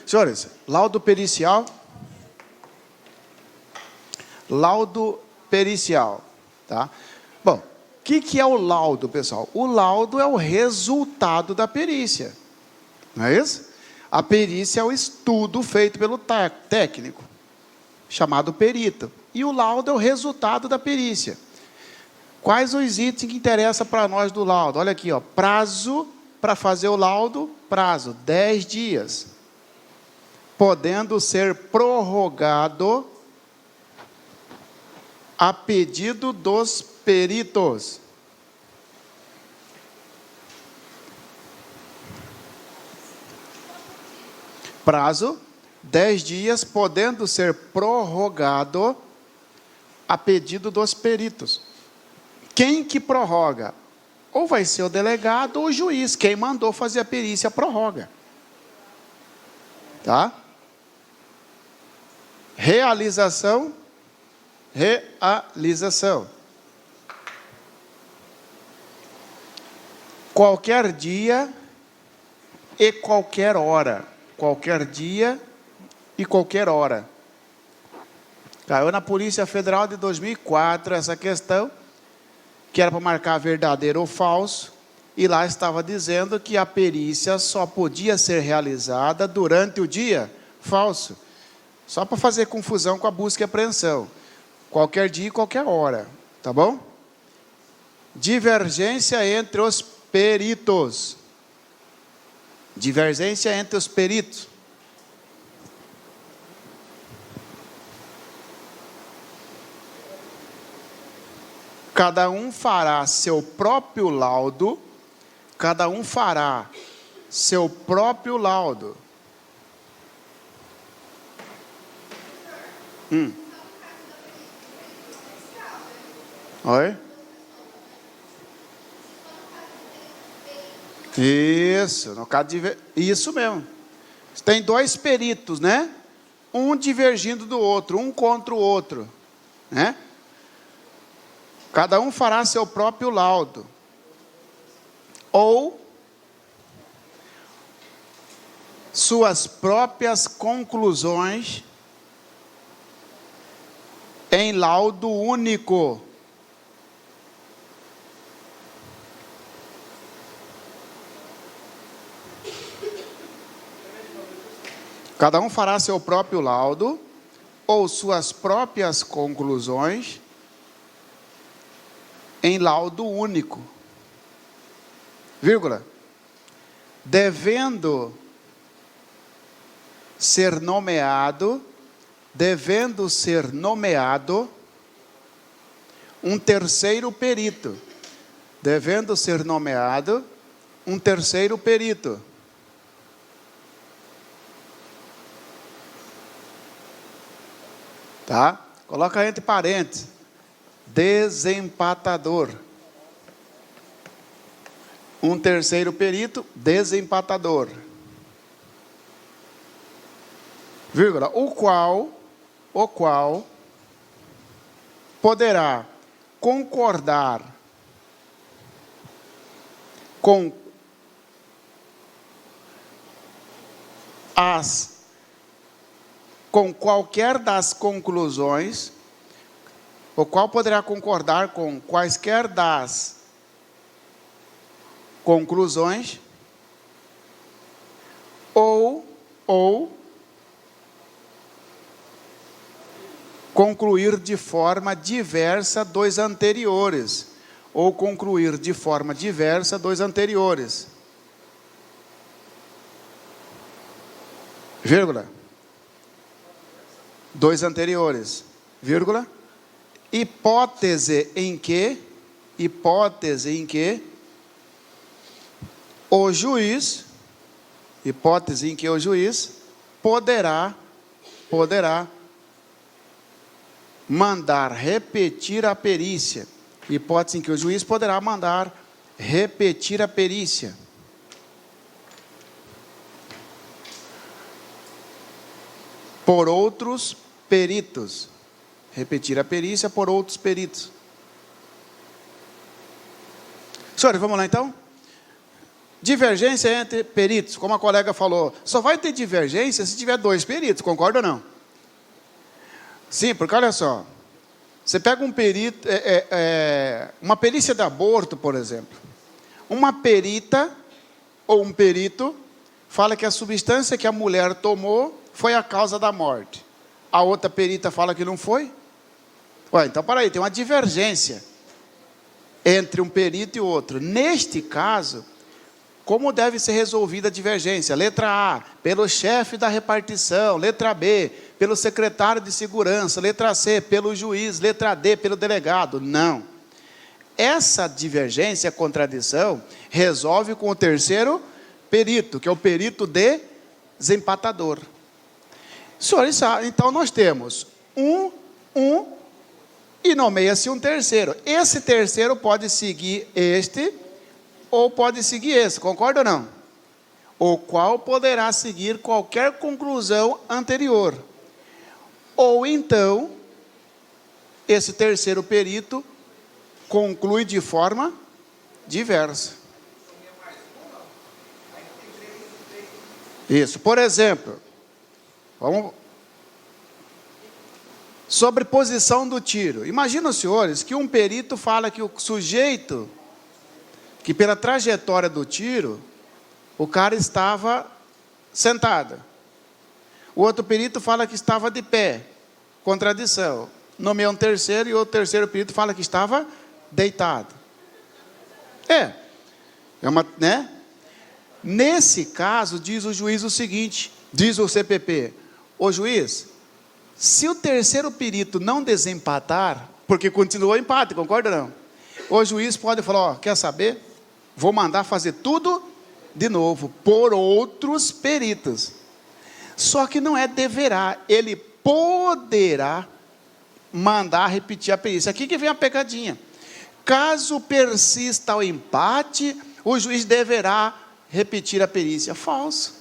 Senhores, laudo pericial. Laudo pericial, tá? Bom, o que é o laudo, pessoal? O laudo é o resultado da perícia, não é isso? A perícia é o estudo feito pelo técnico, chamado perito. E o laudo é o resultado da perícia. Quais os itens que interessam para nós do laudo? Olha aqui, ó, prazo para fazer o laudo, prazo, 10 dias. Podendo ser prorrogado a pedido dos peritos. Prazo, 10 dias, podendo ser prorrogado a pedido dos peritos. Quem que prorroga? Ou vai ser o delegado ou o juiz. Quem mandou fazer a perícia prorroga. Tá? Realização. Qualquer dia e qualquer hora. Qualquer dia e qualquer hora. Caiu na Polícia Federal de 2004 essa questão, que era para marcar verdadeiro ou falso, e lá estava dizendo que a perícia só podia ser realizada durante o dia falso. Só para fazer confusão com a busca e apreensão. Qualquer dia e qualquer hora, tá bom? Divergência entre os peritos. Divergência entre os peritos. Cada um fará seu próprio laudo. Cada um fará seu próprio laudo. Oi? Isso, no caso de... Isso mesmo. Tem dois peritos, né? Um divergindo do outro, um contra o outro, né? Cada um fará seu próprio laudo. Ou suas próprias conclusões em laudo único. Cada um fará seu próprio laudo ou suas próprias conclusões em laudo único. Vírgula. Devendo ser nomeado um terceiro perito. Devendo ser nomeado um terceiro perito. Tá? Coloca entre parênteses. Desempatador. Um terceiro perito, desempatador. Vírgula. O qual poderá concordar com qualquer das conclusões, o qual poderá concordar com quaisquer das conclusões, ou concluir de forma diversa dos anteriores, ou concluir de forma diversa dos anteriores. Vírgula. Dois anteriores, vírgula. Hipótese em que o juiz poderá mandar repetir a perícia. Hipótese em que o juiz poderá mandar repetir a perícia. Por outros peritos. Repetir a perícia por outros peritos. Senhores, vamos lá então? Divergência entre peritos, como a colega falou, só vai ter divergência se tiver 2 peritos, concorda ou não? Sim, porque olha só, você pega um perito, uma perícia de aborto, por exemplo. Uma perita ou um perito fala que a substância que a mulher tomou foi a causa da morte. A outra perita fala que não foi. Ué, então, peraí, tem uma divergência entre um perito e outro. Neste caso, como deve ser resolvida a divergência? Letra A, pelo chefe da repartição. Letra B, pelo secretário de segurança. Letra C, pelo juiz. Letra D, pelo delegado. Não. Essa divergência, contradição, resolve com o terceiro perito, que é o perito desempatador. Senhores sabem, então nós temos um e nomeia-se um terceiro. Esse terceiro pode seguir este ou pode seguir esse, concorda ou não? O qual poderá seguir qualquer conclusão anterior. Ou então, esse terceiro perito conclui de forma diversa. Isso, por exemplo, vamos... sobre posição do tiro. Imagina, senhores, que um perito fala que o sujeito, que pela trajetória do tiro, o cara estava sentado. O outro perito fala que estava de pé. Contradição. Nomeia um terceiro e o terceiro perito fala que estava deitado. É uma, né? Nesse caso, diz o juiz o seguinte, diz o CPP, ô juiz, se o terceiro perito não desempatar, porque continuou o empate, concorda ou não? O juiz pode falar, ó, quer saber? Vou mandar fazer tudo de novo, por outros peritos. Só que não é deverá, ele poderá mandar repetir a perícia. Aqui que vem a pegadinha. Caso persista o empate, o juiz deverá repetir a perícia. Falso.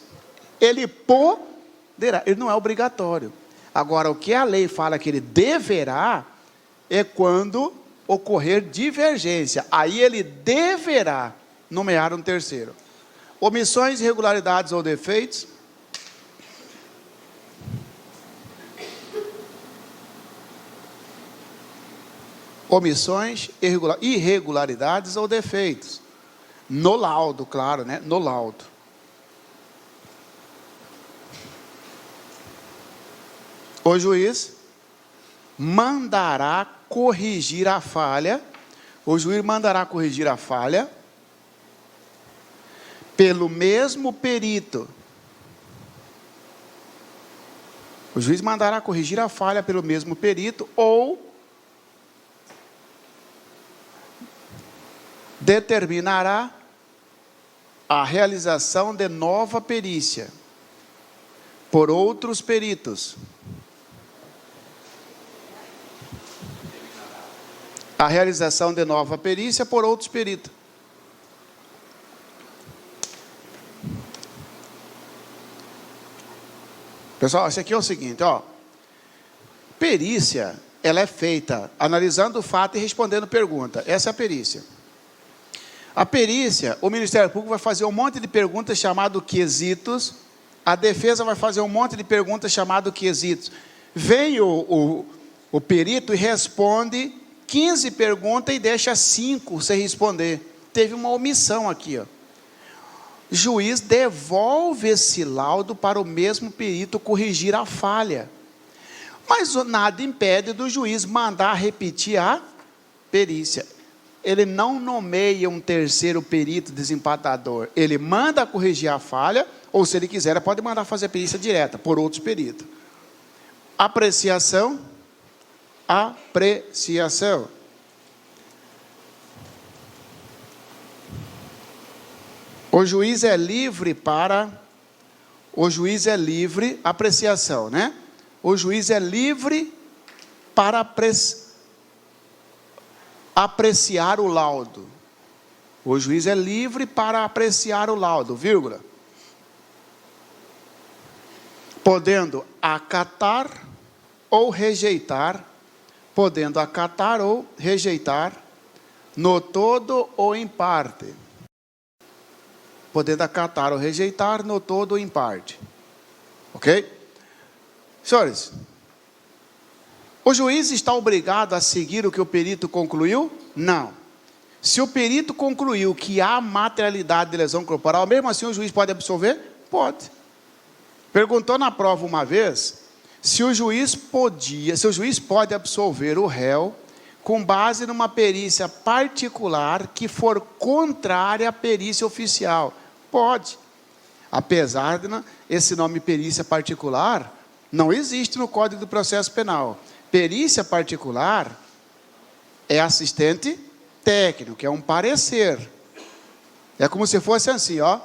Ele poderá, ele não é obrigatório. Agora, o que a lei fala que ele deverá, é quando ocorrer divergência. Aí ele deverá nomear um terceiro. Omissões, irregularidades ou defeitos. Omissões, irregularidades ou defeitos. No laudo, claro, né? No laudo. O juiz mandará corrigir a falha. O juiz mandará corrigir a falha pelo mesmo perito. O juiz mandará corrigir a falha pelo mesmo perito ou determinará a realização de nova perícia por outros peritos. A realização de nova perícia por outros peritos. Pessoal, isso aqui é o seguinte, ó. Perícia, ela é feita analisando o fato e respondendo pergunta. Essa é a perícia. A perícia, o Ministério Público vai fazer um monte de perguntas chamado quesitos. A defesa vai fazer um monte de perguntas chamado quesitos. Vem o perito e responde 15 perguntas e deixa 5 sem responder. Teve uma omissão aqui, ó. Juiz devolve esse laudo para o mesmo perito corrigir a falha. Mas nada impede do juiz mandar repetir a perícia. Ele não nomeia um terceiro perito desempatador. Ele manda corrigir a falha, ou se ele quiser, pode mandar fazer a perícia direta por outros peritos. Apreciação. Apreciação. O juiz é livre para... O juiz é livre... Apreciação, né? O juiz é livre para apreciar o laudo. O juiz é livre para apreciar o laudo, vírgula. Podendo acatar ou rejeitar, podendo acatar ou rejeitar, no todo ou em parte. podendo acatar ou rejeitar no todo ou em parte. Ok? Senhores, o juiz está obrigado a seguir o que o perito concluiu? Não. Se o perito concluiu que há materialidade de lesão corporal, mesmo assim o juiz pode absolver? Pode. Perguntou na prova uma vez se o juiz pode absolver o réu com base numa perícia particular que for contrária à perícia oficial. Pode. Apesar de esse nome perícia particular não existe no Código do Processo Penal. Perícia particular é assistente técnico, que é um parecer. É como se fosse assim, ó.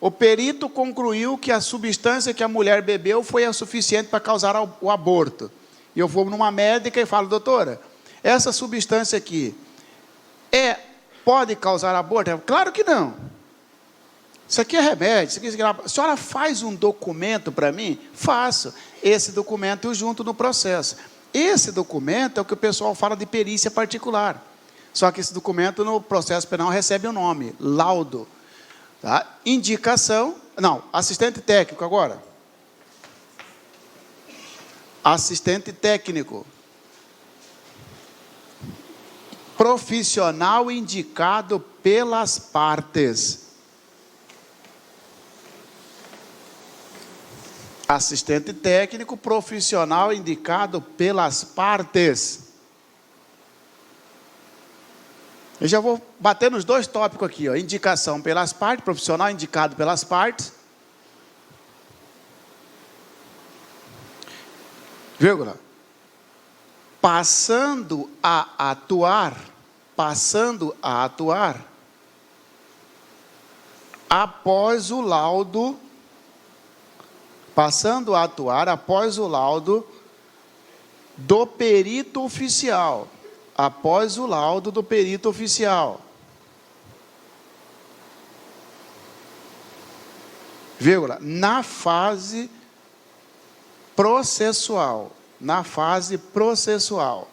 O perito concluiu que a substância que a mulher bebeu foi a suficiente para causar o aborto. E eu vou numa médica e falo, doutora, essa substância aqui pode causar aborto? Claro que não. Isso aqui é remédio. A senhora faz um documento para mim? Faço. Esse documento eu junto no processo. Esse documento é o que o pessoal fala de perícia particular. Só que esse documento no processo penal recebe o nome, laudo. Tá? Indicação, não, assistente técnico agora. Assistente técnico. Profissional indicado pelas partes. Assistente técnico, profissional indicado pelas partes. Eu já vou bater nos dois tópicos aqui, ó. Indicação pelas partes, profissional indicado pelas partes. Vírgula. Passando a atuar após o laudo do perito oficial. Após o laudo do perito oficial. Vírgula. Na fase processual. Na fase processual.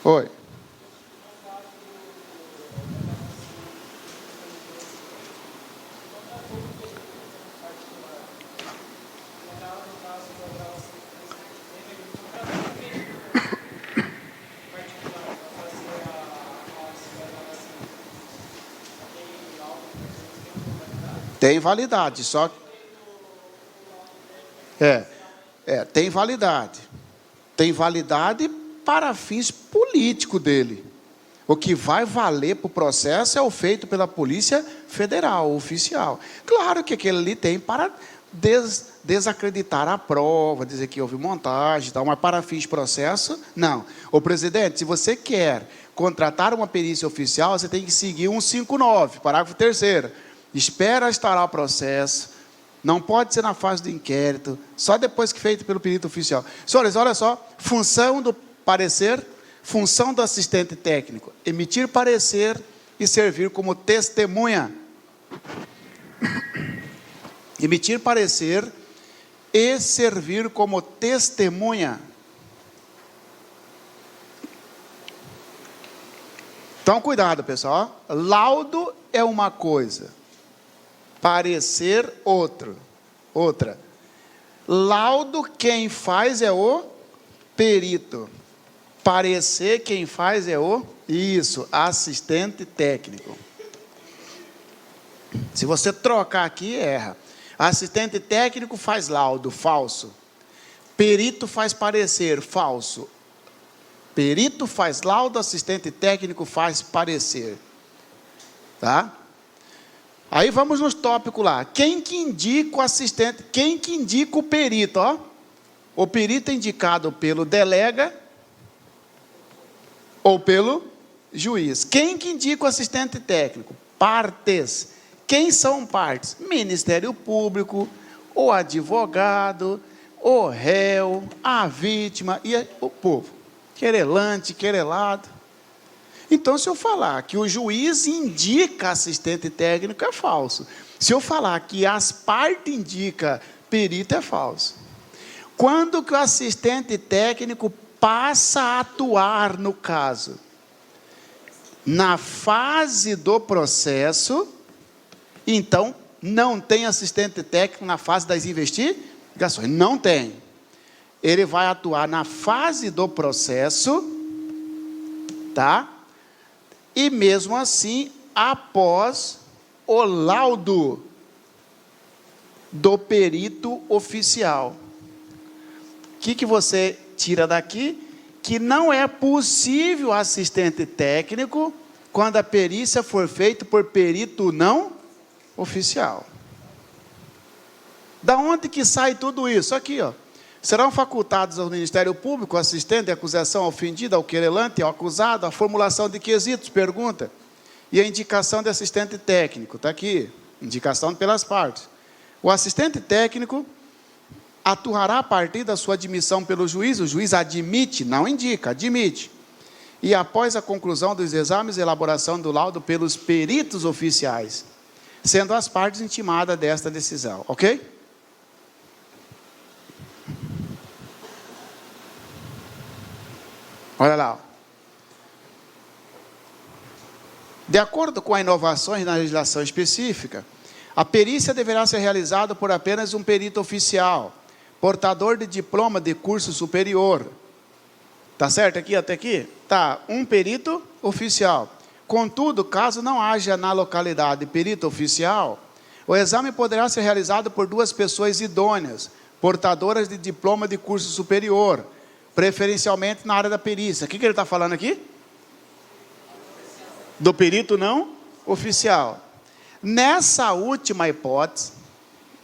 Oi. Tem validade, só tem validade. Tem validade para fins políticos dele. O que vai valer para o processo é o feito pela Polícia Federal, oficial. Claro que aquele ali tem para desacreditar a prova, dizer que houve montagem e tal, mas para fins de processo, não. Ô presidente, se você quer contratar uma perícia oficial, você tem que seguir 159, parágrafo 3º. Espera instaurar o processo, não pode ser na fase do inquérito, só depois que feito pelo perito oficial. Senhores, olha só, função do parecer, função do assistente técnico, emitir parecer e servir como testemunha. Emitir parecer e servir como testemunha. Então, cuidado, pessoal. Laudo é uma coisa. Parecer, outra. Laudo, quem faz é o perito. Parecer, quem faz é o assistente técnico. Se você trocar aqui, erra. Assistente técnico faz laudo, falso. Perito faz parecer, falso. Perito faz laudo, assistente técnico faz parecer. Tá? Aí vamos nos tópicos lá. Quem que indica o assistente? Quem que indica o perito? Ó? O perito é indicado pelo delega ou pelo juiz. Quem que indica o assistente técnico? Partes. Quem são partes? Ministério Público, o advogado, o réu, a vítima e o povo. Querelante, querelado. Então, se eu falar que o juiz indica assistente técnico, é falso. Se eu falar que as partes indicam perito, é falso. Quando que o assistente técnico passa a atuar no caso? Na fase do processo, então não tem assistente técnico na fase das investigações. Não tem. Ele vai atuar na fase do processo, tá? E mesmo assim, após o laudo do perito oficial. O que você tira daqui? Que não é possível assistente técnico quando a perícia for feita por perito não oficial. Da onde que sai tudo isso? Aqui, ó. Serão facultados ao Ministério Público, assistente de acusação, ofendido, ao querelante, ao acusado, a formulação de quesitos, pergunta, e a indicação de assistente técnico. Está aqui, indicação pelas partes. O assistente técnico atuará a partir da sua admissão pelo juiz, o juiz admite, não indica, admite. E após a conclusão dos exames e elaboração do laudo pelos peritos oficiais, sendo as partes intimadas desta decisão, ok? Olha lá. De acordo com as inovações na legislação específica, a perícia deverá ser realizada por apenas um perito oficial, portador de diploma de curso superior. Tá certo aqui até aqui? Tá, um perito oficial. Contudo, caso não haja na localidade perito oficial, o exame poderá ser realizado por 2 pessoas idôneas, portadoras de diploma de curso superior, preferencialmente na área da perícia. O que ele está falando aqui? Do perito não oficial. Nessa última hipótese,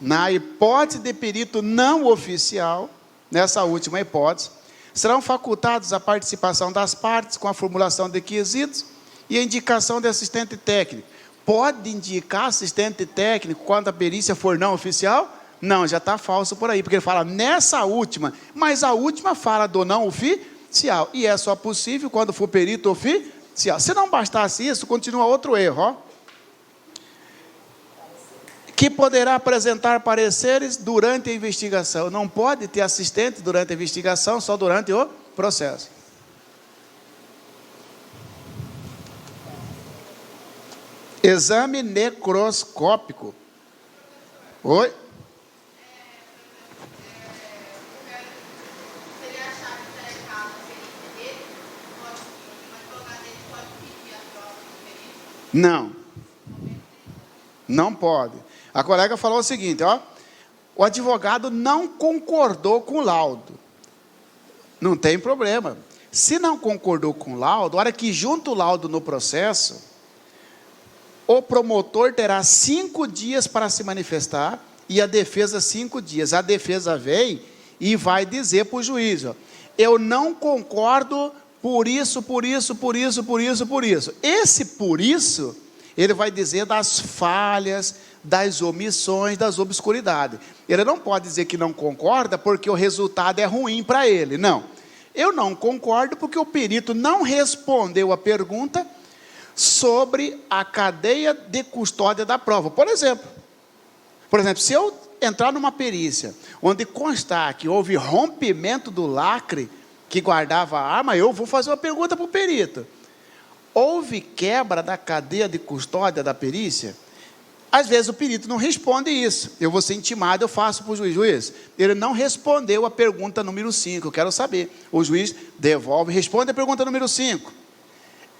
na hipótese de perito não oficial, nessa última hipótese, serão facultados a participação das partes com a formulação de quesitos e a indicação de assistente técnico. Pode indicar assistente técnico quando a perícia for não oficial? Não, já está falso por aí, porque ele fala nessa última, mas a última fala do não oficial, e é só possível quando for perito oficial. Se não bastasse isso, continua outro erro, ó. Que poderá apresentar pareceres durante a investigação. Não pode ter assistente durante a investigação, só durante o processo. Exame necroscópico. Oi? Não. Não pode. A colega falou o seguinte, ó. O advogado não concordou com o laudo. Não tem problema. Se não concordou com o laudo, a hora que junta o laudo no processo, o promotor terá 5 dias para se manifestar e a defesa 5 dias. A defesa vem e vai dizer para o juiz, ó, eu não concordo por isso, por isso, por isso, por isso, por isso. Esse por isso, ele vai dizer das falhas, das omissões, das obscuridades. Ele não pode dizer que não concorda porque o resultado é ruim para ele. Não. Eu não concordo porque o perito não respondeu a pergunta sobre a cadeia de custódia da prova. Por exemplo, se eu entrar numa perícia onde constar que houve rompimento do lacre que guardava a arma, eu vou fazer uma pergunta para o perito. Houve quebra da cadeia de custódia da perícia? Às vezes o perito não responde isso. Eu vou ser intimado, eu faço para o juiz. Ele não respondeu a pergunta número 5, eu quero saber. O juiz devolve, responde a pergunta número 5.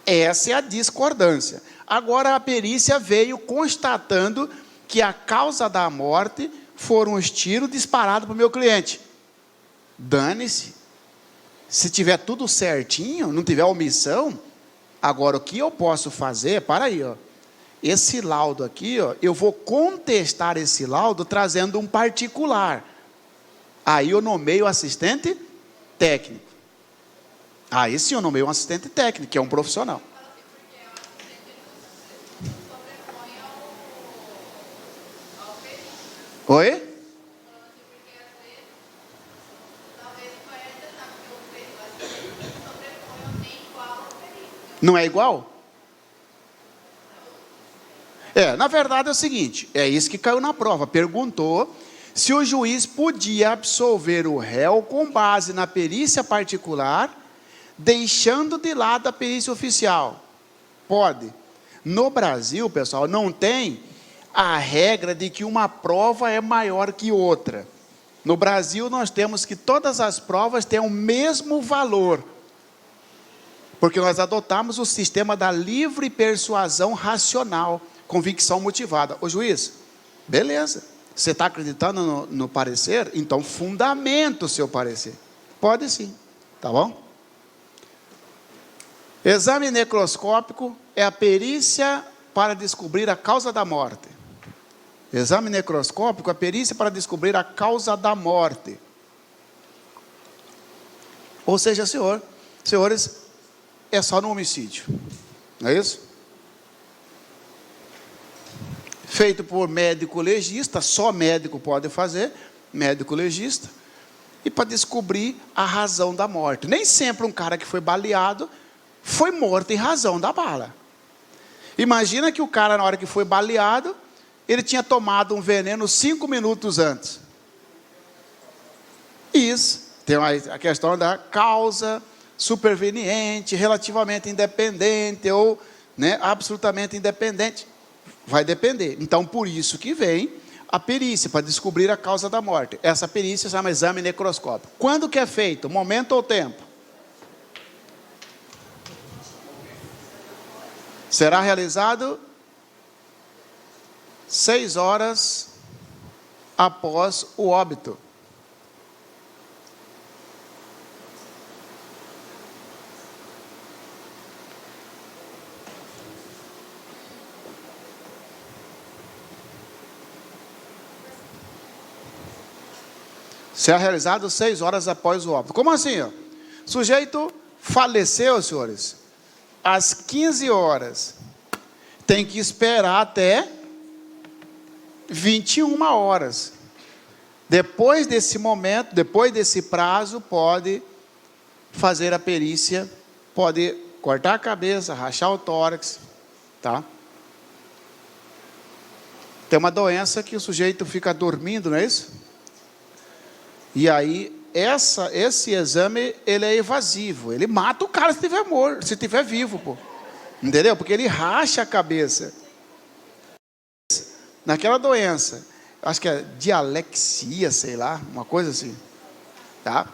Essa é a discordância. Agora a perícia veio constatando que a causa da morte foram os tiros disparados para o meu cliente. Dane-se. Se tiver tudo certinho, não tiver omissão, agora o que eu posso fazer, para aí, ó. Esse laudo aqui, ó, eu vou contestar esse laudo trazendo um particular. Aí eu nomeio o assistente técnico. Aí sim eu nomeio um assistente técnico, que é um profissional. Oi? Não é igual? Na verdade é o seguinte, é isso que caiu na prova. Perguntou se o juiz podia absolver o réu com base na perícia particular, deixando de lado a perícia oficial. Pode. No Brasil, pessoal, não tem a regra de que uma prova é maior que outra. No Brasil, nós temos que todas as provas têm o mesmo valor, porque nós adotamos o sistema da livre persuasão racional, convicção motivada. Ô juiz, beleza, você está acreditando no parecer? Então fundamenta o seu parecer. Pode sim, tá bom? Exame necroscópico é a perícia para descobrir a causa da morte. Exame necroscópico é a perícia para descobrir a causa da morte. Ou seja, senhores, é só no homicídio, não é isso? Feito por médico legista, só médico pode fazer, médico legista, e para descobrir a razão da morte. Nem sempre um cara que foi baleado foi morto em razão da bala. Imagina que o cara, na hora que foi baleado, ele tinha tomado um veneno 5 minutos antes. Isso, tem a questão da causa superveniente, relativamente independente ou absolutamente independente. Vai depender. Então, por isso que vem a perícia, para descobrir a causa da morte. Essa perícia se chama exame necroscópico. Quando que é feito? Momento ou tempo? Será realizado 6 horas após o óbito. Será realizado 6 horas após o óbito. Como assim? Ó? Sujeito faleceu, senhores, às 15 horas. Tem que esperar até 21 horas. Depois desse momento, depois desse prazo, pode fazer a perícia, pode cortar a cabeça, rachar o tórax, tá? Tem uma doença que o sujeito fica dormindo, não é isso? E aí, esse exame, ele é evasivo. Ele mata o cara se estiver morto, se estiver vivo, pô. Entendeu? Porque ele racha a cabeça. Naquela doença, acho que é dialexia, sei lá, uma coisa assim. Tá?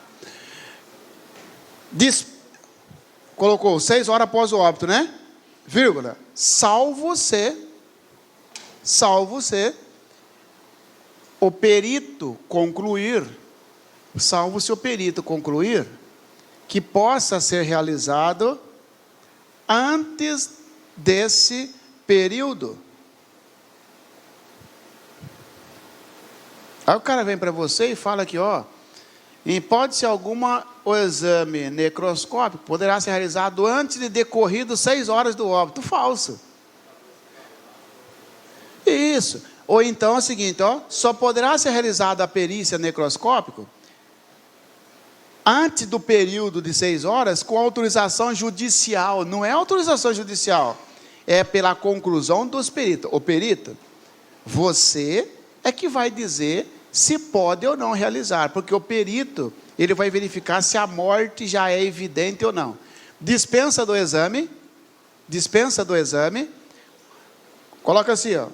Colocou 6 horas após o óbito, né? Vírgula. Salvo se o perito concluir, salvo se o perito concluir que possa ser realizado antes desse período. Aí o cara vem para você e fala aqui, ó, em hipótese alguma, o exame necroscópico poderá ser realizado antes de decorrido 6 horas do óbito. Falso. Isso. Ou então é o seguinte, ó, só poderá ser realizada a perícia necroscópica antes do período de 6 horas com autorização judicial. Não é autorização judicial, é pela conclusão dos peritos. O perito, você é que vai dizer se pode ou não realizar, porque o perito, ele vai verificar se a morte já é evidente ou não. Dispensa do exame, coloca assim, ó,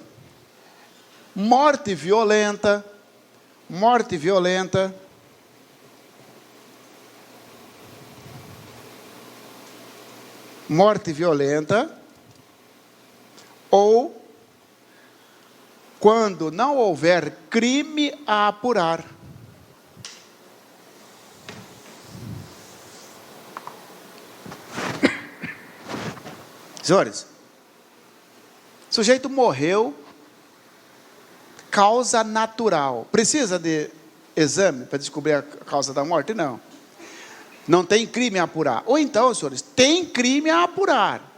morte violenta, ou quando não houver crime a apurar. Senhores, o sujeito morreu, causa natural. Precisa de exame para descobrir a causa da morte? Não. Não tem crime a apurar. Ou então, senhores, tem crime a apurar.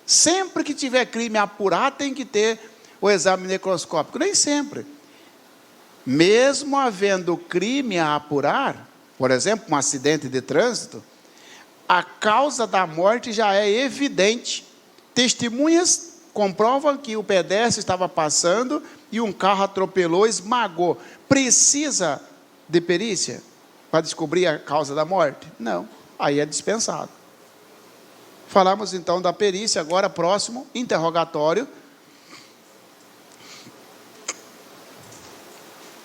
Sempre que tiver crime a apurar, tem que ter o exame necroscópico. Nem sempre. Mesmo havendo crime a apurar, por exemplo, um acidente de trânsito, a causa da morte já é evidente. Testemunhas comprovam que o pedestre estava passando e um carro atropelou, esmagou. Precisa de perícia para descobrir a causa da morte? Não, aí é dispensado. Falamos então da perícia, agora próximo, interrogatório.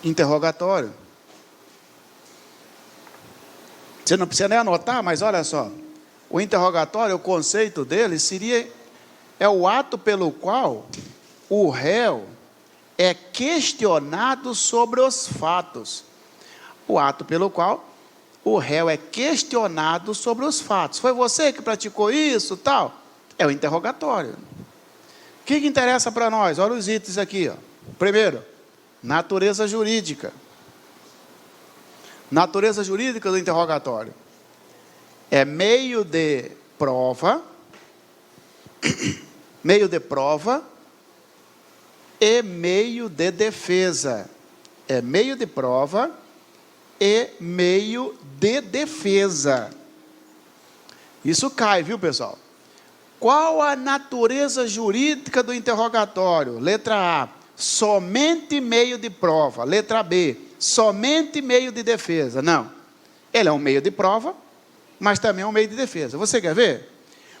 Interrogatório. Você não precisa nem anotar, mas olha só. O interrogatório, o conceito dele é o ato pelo qual o réu é questionado sobre os fatos. O ato pelo qual o réu é questionado sobre os fatos. Foi você que praticou isso, tal? É o interrogatório. O que interessa para nós? Olha os itens aqui, ó. Primeiro, natureza jurídica. Natureza jurídica do interrogatório. É meio de prova, meio de prova e meio de defesa. É meio de prova e meio de defesa. Isso cai, viu, pessoal? Qual a natureza jurídica do interrogatório? Letra A, somente meio de prova. Letra B, somente meio de defesa. Não, ele é um meio de prova, mas também é um meio de defesa. Você quer ver?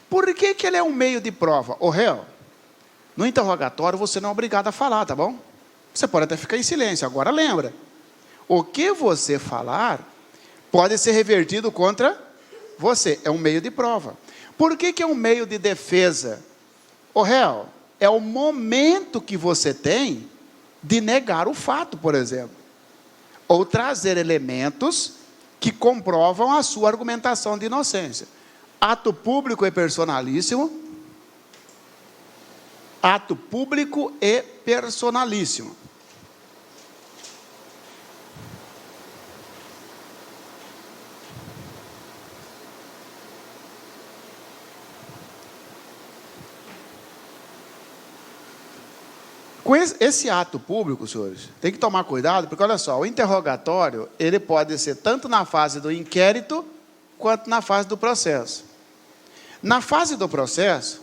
Por que ele é um meio de prova? Ô réu, no interrogatório você não é obrigado a falar, tá bom? Você pode até ficar em silêncio. Agora lembra, o que você falar pode ser revertido contra você. É um meio de prova. Por que é um meio de defesa? Ô réu, é o momento que você tem de negar o fato, por exemplo. Ou trazer elementos que comprovam a sua argumentação de inocência. Ato público e personalíssimo. Ato público e personalíssimo. Com esse ato público, senhores, tem que tomar cuidado, porque olha só, o interrogatório, ele pode ser tanto na fase do inquérito, quanto na fase do processo. Na fase do processo,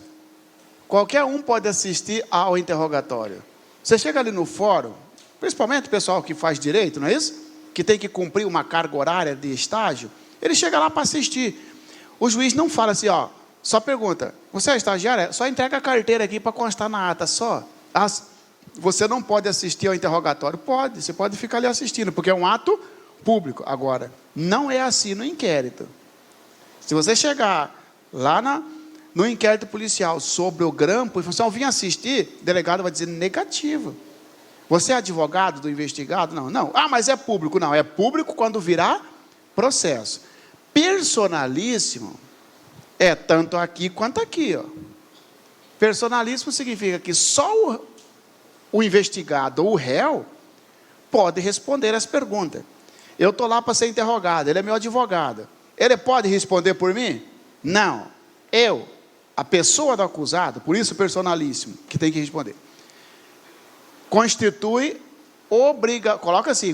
qualquer um pode assistir ao interrogatório. Você chega ali no fórum, principalmente o pessoal que faz direito, não é isso? Que tem que cumprir uma carga horária de estágio, ele chega lá para assistir. O juiz não fala assim, ó, só pergunta, você é estagiário? Só entrega a carteira aqui para constar na ata, só. Você não pode assistir ao interrogatório? Pode, você pode ficar ali assistindo, porque é um ato público. Agora, não é assim no inquérito. Se você chegar lá no inquérito policial sobre o grampo e falar assim, eu vim assistir, o delegado vai dizer negativo. Você é advogado do investigado? Não, não. Ah, mas é público. Não, é público quando virar processo. Personalíssimo é tanto aqui quanto aqui, ó. Personalíssimo significa que só o investigado ou o réu pode responder as perguntas. Eu estou lá para ser interrogado, ele é meu advogado. Ele pode responder por mim? Não. Eu, a pessoa do acusado, por isso personalíssimo, que tem que responder. Constitui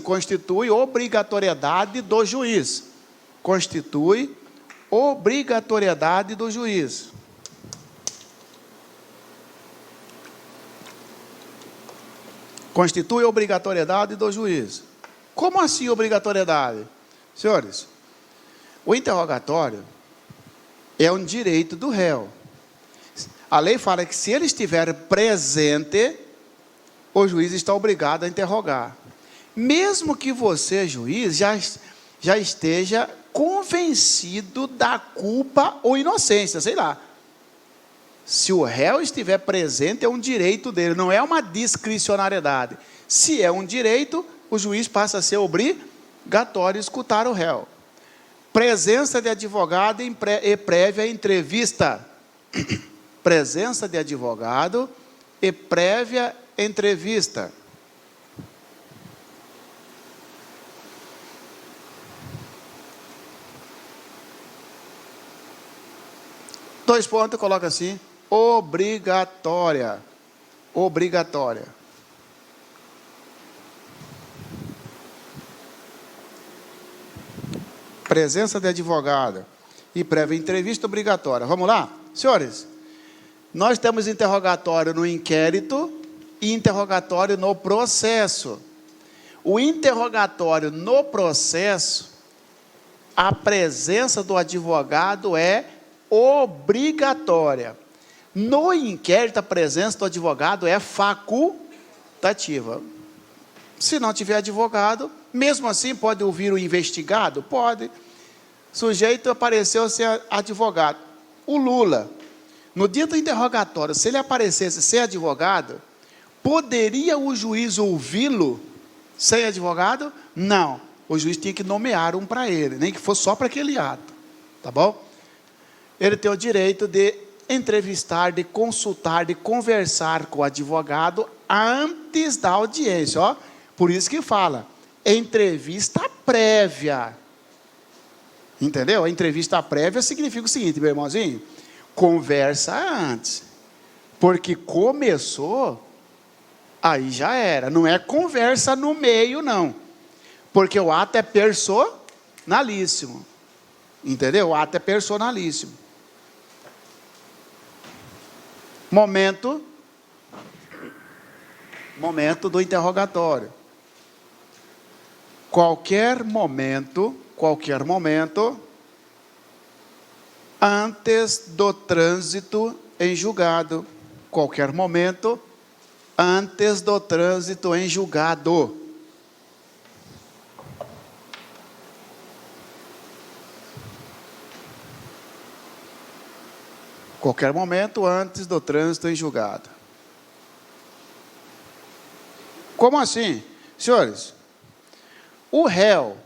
constitui obrigatoriedade do juiz. Constitui obrigatoriedade do juiz. Constitui obrigatoriedade do juiz. Como assim obrigatoriedade? Senhores, o interrogatório é um direito do réu. A lei fala que se ele estiver presente, o juiz está obrigado a interrogar. Mesmo que você, juiz, já esteja convencido da culpa ou inocência, sei lá. Se o réu estiver presente, é um direito dele, não é uma discricionariedade. Se é um direito, o juiz passa a ser obrigatório escutar o réu. Presença de advogado e prévia entrevista. Presença de advogado e prévia entrevista. Dois pontos, coloca assim. Obrigatória. Obrigatória. Presença de advogado e prévia entrevista obrigatória. Vamos lá? Senhores, Nós temos interrogatório no inquérito e interrogatório no processo. O interrogatório no processo, a presença do advogado é obrigatória. No inquérito, a presença do advogado é facultativa. Se não tiver advogado, mesmo assim pode ouvir o investigado? Pode. O sujeito apareceu sem advogado. O Lula, no dia do interrogatório, se ele aparecesse sem advogado, poderia o juiz ouvi-lo sem advogado? Não. O juiz tinha que nomear um para ele, nem que fosse só para aquele ato. Tá bom? Ele tem o direito de entrevistar, de consultar, de conversar com o advogado antes da audiência. Ó. Por isso que fala, entrevista prévia. Entendeu? A entrevista prévia significa o seguinte, meu irmãozinho, conversa antes. Porque começou, aí já era. Não é conversa no meio, não. Porque o ato é personalíssimo. Entendeu? O ato é personalíssimo. Momento do interrogatório. Qualquer momento, antes do trânsito em julgado. Qualquer momento, antes do trânsito em julgado. Qualquer momento antes do trânsito em julgado. Como assim? Senhores, o réu,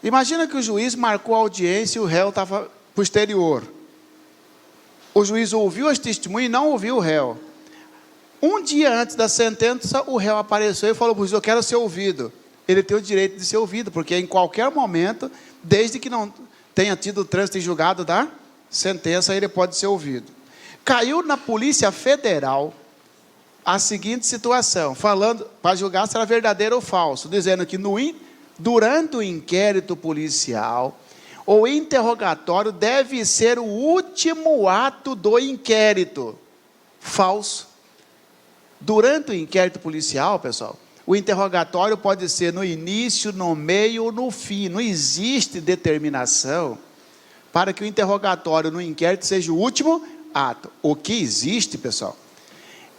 imagina que o juiz marcou a audiência e o réu estava posterior. O juiz ouviu as testemunhas e não ouviu o réu. Um dia antes da sentença, o réu apareceu e falou para o juiz, eu quero ser ouvido. Ele tem o direito de ser ouvido, porque em qualquer momento, desde que não tenha tido o trânsito em julgado da sentença, ele pode ser ouvido. Caiu na Polícia Federal a seguinte situação, falando, para julgar se era verdadeiro ou falso, dizendo que durante o inquérito policial, o interrogatório deve ser o último ato do inquérito. Falso. Durante o inquérito policial, pessoal, o interrogatório pode ser no início, no meio ou no fim. Não existe determinação para que o interrogatório no inquérito seja o último ato. O que existe, pessoal,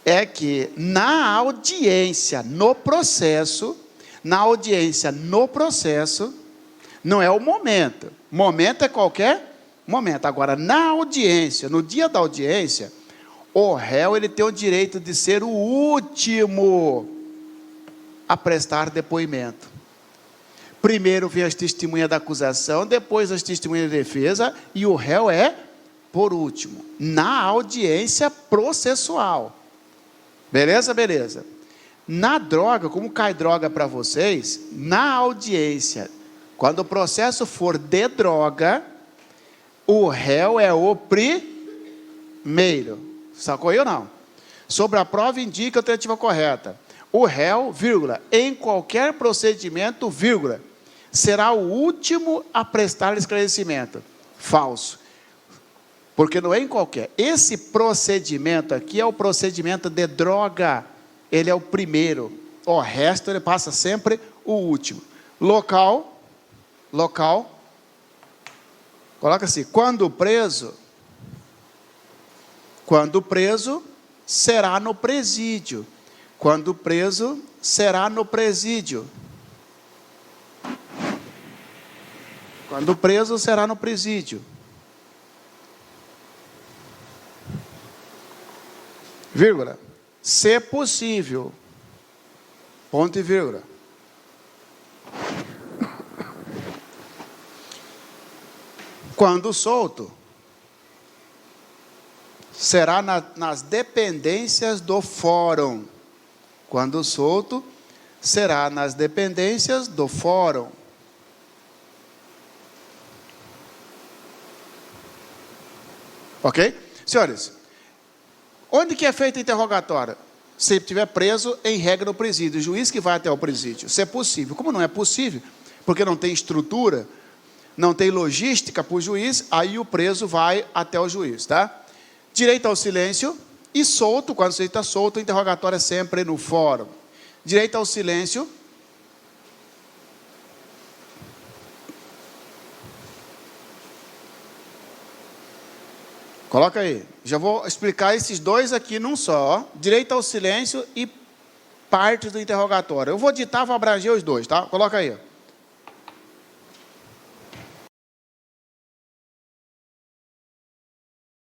é que na audiência, no processo, não é o momento. Momento é qualquer momento. Agora, na audiência, no dia da audiência, o réu ele tem o direito de ser o último a prestar depoimento. Primeiro vem as testemunhas da acusação, depois as testemunhas da defesa, e o réu é por último, na audiência processual. Beleza? Beleza. Na droga, como cai droga para vocês, na audiência, quando o processo for de droga, o réu é o primeiro. Sacou aí ou não? Sobre a prova indica a alternativa correta. O réu, vírgula, em qualquer procedimento, vírgula, será o último a prestar esclarecimento. Falso. Porque não é em qualquer. Esse procedimento aqui é o procedimento de droga. Ele é o primeiro. O resto ele passa sempre o último. Local. Coloca assim, quando preso será no presídio. Quando preso, será no presídio. Quando preso, será no presídio. Vírgula. Se possível. Ponto e vírgula. Quando solto, será nas dependências do fórum. Quando solto, será nas dependências do fórum. Ok? Senhores, onde que é feito o interrogatório? Se estiver preso, em regra no presídio. O juiz que vai até o presídio. Se é possível. Como não é possível, porque não tem estrutura, não tem logística para o juiz, aí o preso vai até o juiz, tá? Direito ao silêncio e solto, quando você está solto, o interrogatório é sempre no fórum. Direito ao silêncio. Coloca aí. Já vou explicar esses dois aqui num só. Direito ao silêncio e partes do interrogatório. Eu vou ditar, vou abranger os dois, tá? Coloca aí.